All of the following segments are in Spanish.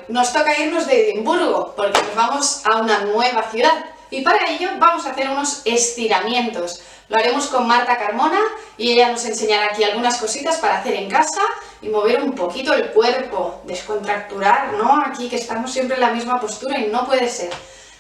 nos toca irnos de Edimburgo porque nos vamos a una nueva ciudad y para ello vamos a hacer unos estiramientos. Lo haremos con Marta Carmona y ella nos enseñará aquí algunas cositas para hacer en casa y mover un poquito el cuerpo, descontracturar, ¿no? Aquí que estamos siempre en la misma postura y no puede ser.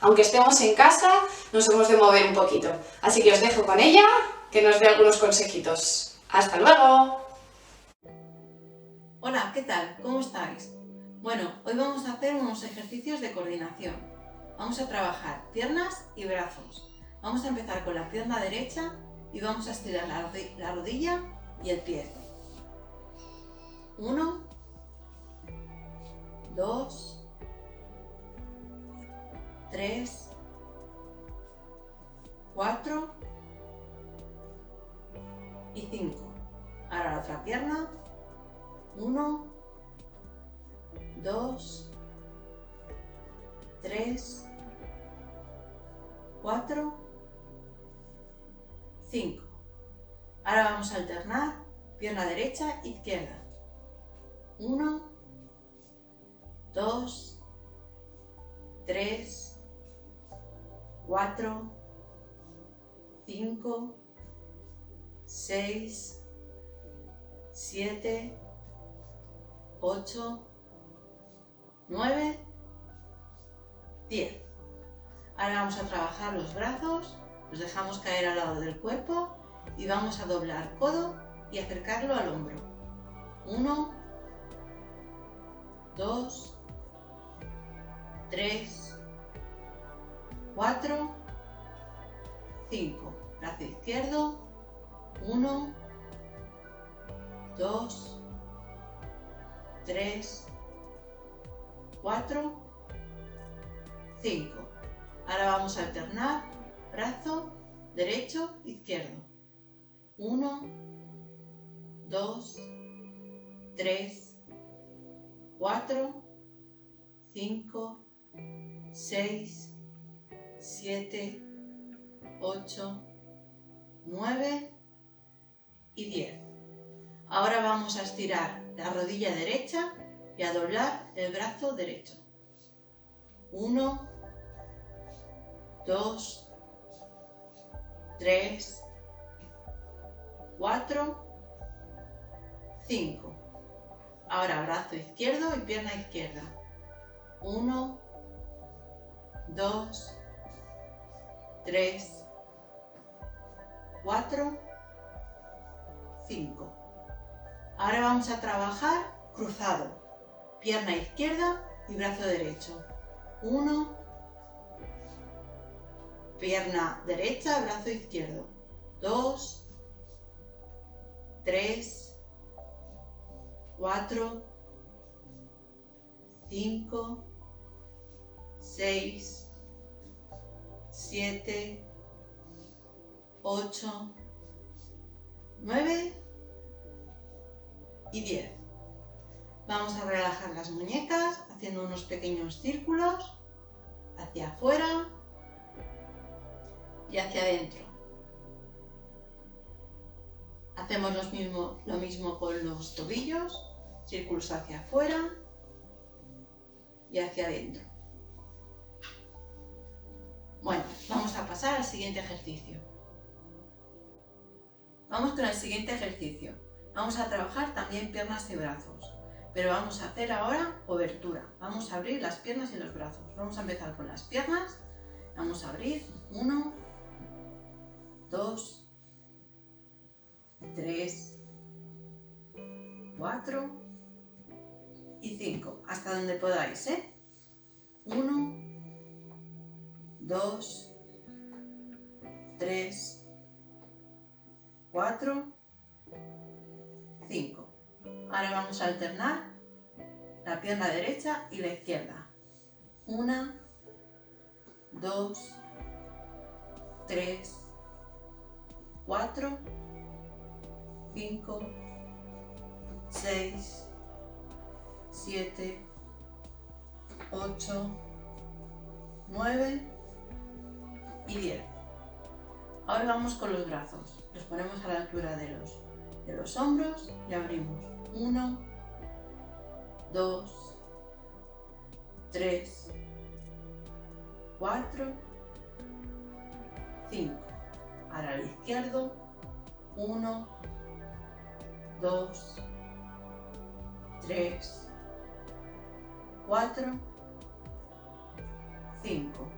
Aunque estemos en casa, nos hemos de mover un poquito. Así que os dejo con ella, que nos dé algunos consejitos. ¡Hasta luego! Hola, ¿qué tal? ¿Cómo estáis? Bueno, hoy vamos a hacer unos ejercicios de coordinación. Vamos a trabajar piernas y brazos. Vamos a empezar con la pierna derecha y vamos a estirar la rodilla y el pie. 1, 2, 3, 4 y 5. Ahora la otra pierna. 1, 2, 3, 4, 5. Ahora vamos a alternar pierna derecha, izquierda. 1, 2, 3, 4, 5, 6, 7, 8, 9, 10. Ahora vamos a trabajar los brazos, los dejamos caer al lado del cuerpo y vamos a doblar codo y acercarlo al hombro. 1, 2, 3, 4, 5. Brazo izquierdo. 1, 2, 3, 4, 5. Ahora vamos a alternar brazo derecho, izquierdo. 1, 2, 3, 4, 5, 6, 7, 8, 9 y 10. Ahora vamos a estirar la rodilla derecha y a doblar el brazo derecho. 1, 2, 3, 4, 5. Ahora brazo izquierdo y pierna izquierda. 1, 2, 3, 4, 5. Ahora vamos a trabajar cruzado, pierna izquierda y brazo derecho. 1, pierna derecha, brazo izquierdo. 2, 3, 4, 5, 6, 7, 8, 9 y 10. Vamos a relajar las muñecas haciendo unos pequeños círculos hacia afuera y hacia adentro. Hacemos lo mismo con los tobillos, círculos hacia afuera y hacia adentro. Bueno, vamos a pasar al siguiente ejercicio. Vamos con el siguiente ejercicio. Vamos a trabajar también piernas y brazos, pero vamos a hacer ahora cobertura. Vamos a abrir las piernas y los brazos. Vamos a empezar con las piernas. Vamos a abrir 1, 2, 3, 4 y 5. Hasta donde podáis, 1, 2, 3, 4, 5. Ahora vamos a alternar la pierna derecha y la izquierda. 1, 2, 3, 4, 5, 6, 7, 8, 9 y 10. Ahora vamos con los brazos. Los ponemos a la altura de los hombros y abrimos. 1, 2, 3, 4, 5. Ahora al izquierdo. 1, 2, 3, 4, 5.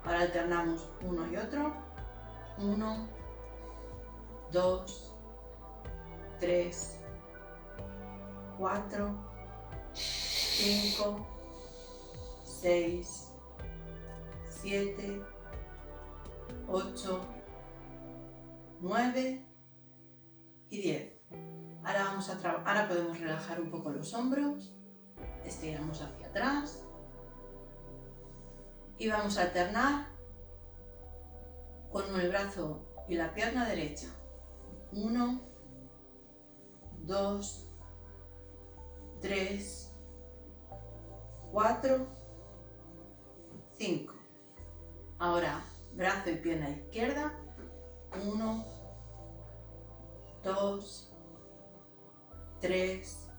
Ahora alternamos uno y otro. 1, 2, 3, 4, 5, 6, 7, 8, 9 y 10. Ahora podemos relajar un poco los hombros, estiramos hacia atrás y vamos a alternar con el brazo y la pierna derecha. 1, 2, 3, 4, 5. Ahora brazo y pierna izquierda. 1, 2, 3,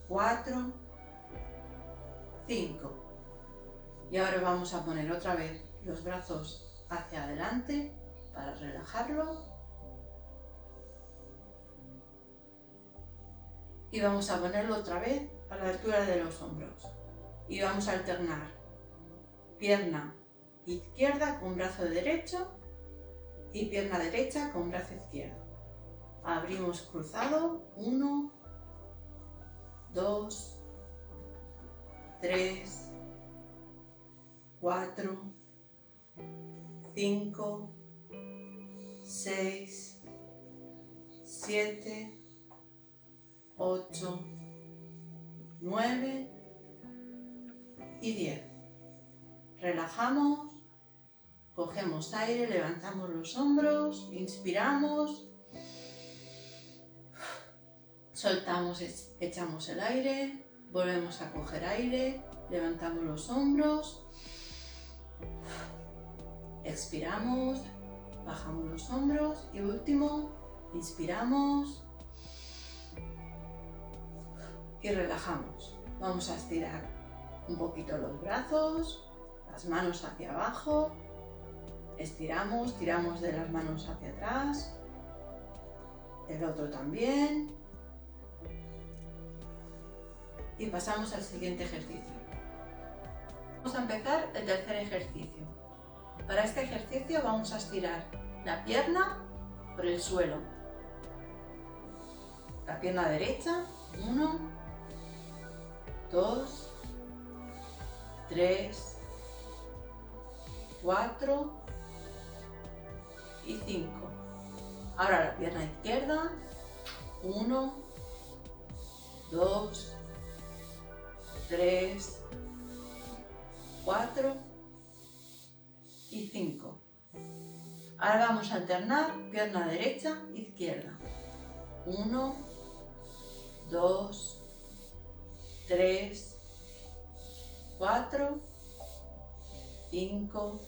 4, 5. Y ahora vamos a poner otra vez los brazos hacia adelante para relajarlo. Y vamos a ponerlo otra vez a la altura de los hombros. Y vamos a alternar pierna izquierda con brazo derecho y pierna derecha con brazo izquierdo. Abrimos cruzado. 1, 2, 3, 4, 5, 6, 7, 8, 9 y 10. Relajamos, cogemos aire, levantamos los hombros, inspiramos, soltamos, echamos el aire, volvemos a coger aire, levantamos los hombros, expiramos, bajamos los hombros y último, inspiramos y relajamos. Vamos a estirar un poquito los brazos, las manos hacia abajo, estiramos, tiramos de las manos hacia atrás, el otro también y pasamos al siguiente ejercicio. Vamos a empezar el tercer ejercicio. Para este ejercicio vamos a estirar la pierna por el suelo, la pierna derecha. 1, 2, 3, 4 y 5. Ahora la pierna izquierda. 1, 2, 3, 4 y 5. Ahora vamos a alternar pierna derecha, izquierda. 1, 2, 3, 4, 5,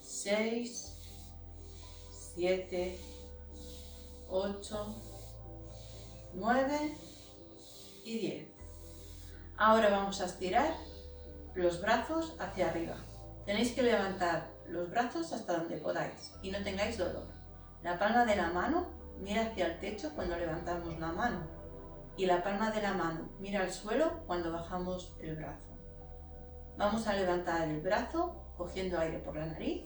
6, 7, 8, 9 y 10. Ahora vamos a estirar los brazos hacia arriba. Tenéis que levantar los brazos hasta donde podáis y no tengáis dolor. La palma de la mano mira hacia el techo cuando levantamos la mano y la palma de la mano mira al suelo cuando bajamos el brazo. Vamos a levantar el brazo cogiendo aire por la nariz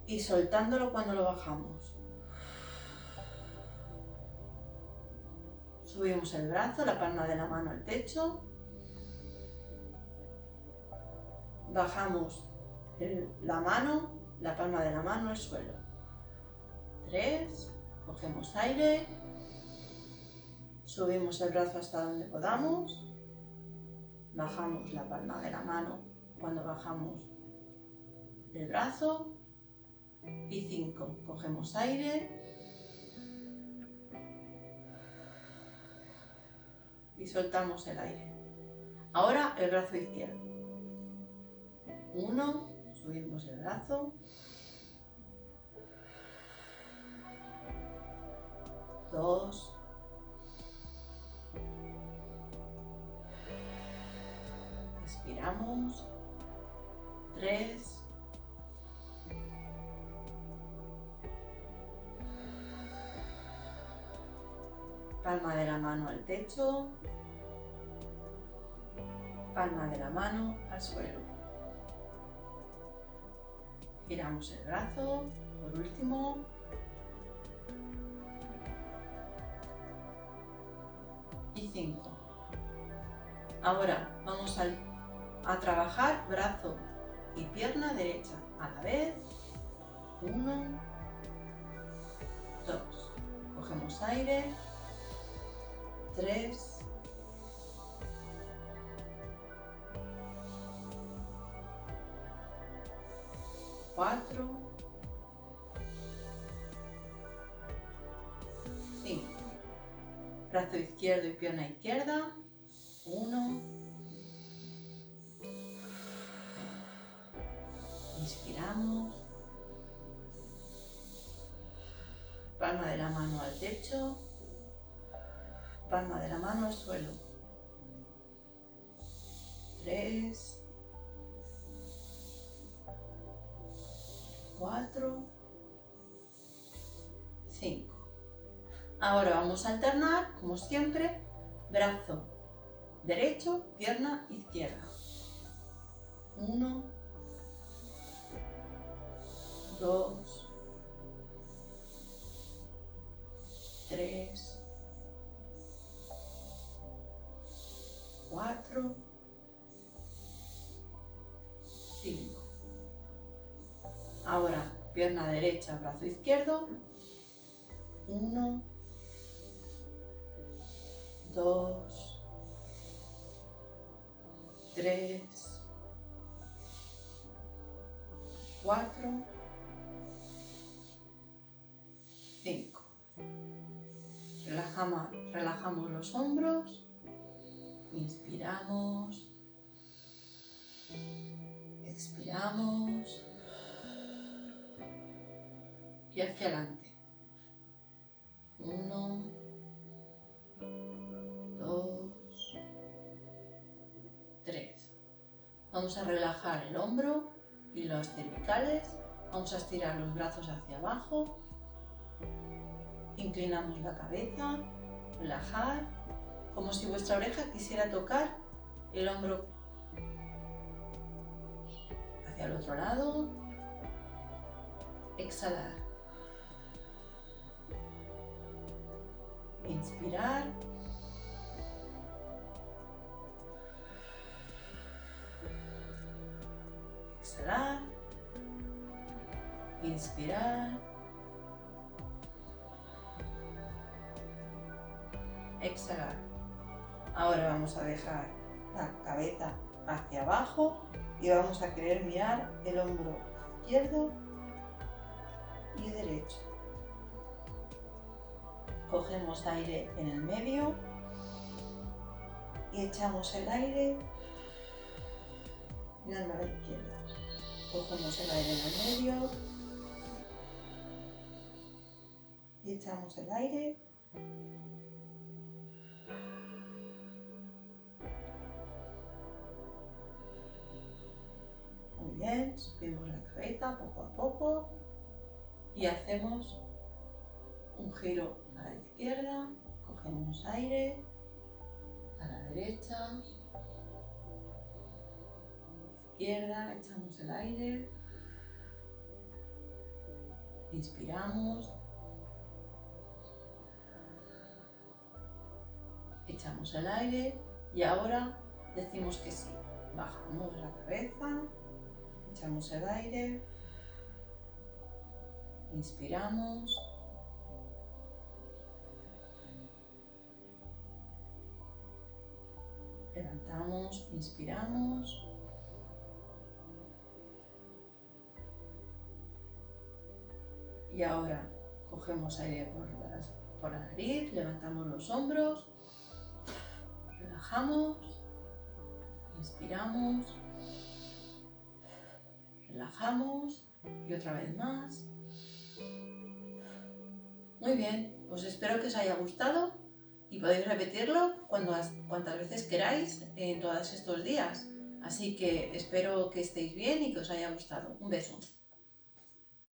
y soltándolo cuando lo bajamos. Subimos el brazo, la palma de la mano al techo. Bajamos la mano, la palma de la mano al suelo. 3, cogemos aire, subimos el brazo hasta donde podamos, bajamos la palma de la mano cuando bajamos el brazo y 5, cogemos aire y soltamos el aire. Ahora el brazo izquierdo. 1, subimos el brazo. 2, Inspiramos. 3. Palma de la mano al techo. Palma de la mano al suelo. Giramos el brazo, por último. Y 5. Ahora vamos a trabajar brazo y pierna derecha a la vez. 1, 2. Cogemos aire. 3. 4, 5. Brazo izquierdo y pierna izquierda. 1. Inspiramos. Palma de la mano al techo. Palma de la mano al suelo. 3. 4, 5. Ahora vamos a alternar, como siempre, brazo derecho, pierna izquierda. 1, 2, 3, 4, 5. Ahora, pierna derecha, brazo izquierdo. 1, 2, 3, 4, 5. Relajamos los hombros. Inspiramos. Expiramos. Y hacia adelante. 1, 2, 3. Vamos a relajar el hombro y las cervicales. Vamos a estirar los brazos hacia abajo. Inclinamos la cabeza. Relajar. Como si vuestra oreja quisiera tocar el hombro hacia el otro lado. Exhalar. Inspirar. Exhalar. Inspirar. Exhalar. Ahora vamos a dejar la cabeza hacia abajo y vamos a querer mirar el hombro izquierdo y derecho. Cogemos aire en el medio y echamos el aire mirando a la izquierda. Cogemos el aire en el medio y echamos el aire. Muy bien, subimos la cabeza poco a poco y hacemos un giro a la izquierda, cogemos aire, a la derecha, izquierda, echamos el aire, inspiramos, echamos el aire y ahora decimos que sí. Bajamos la cabeza, echamos el aire, inspiramos, levantamos, inspiramos, y ahora cogemos aire por la nariz, levantamos los hombros, relajamos, inspiramos, relajamos y otra vez más. Muy bien, pues espero que os haya gustado y podéis repetirlo cuantas veces queráis en todos estos días. Así que espero que estéis bien y que os haya gustado. Un beso.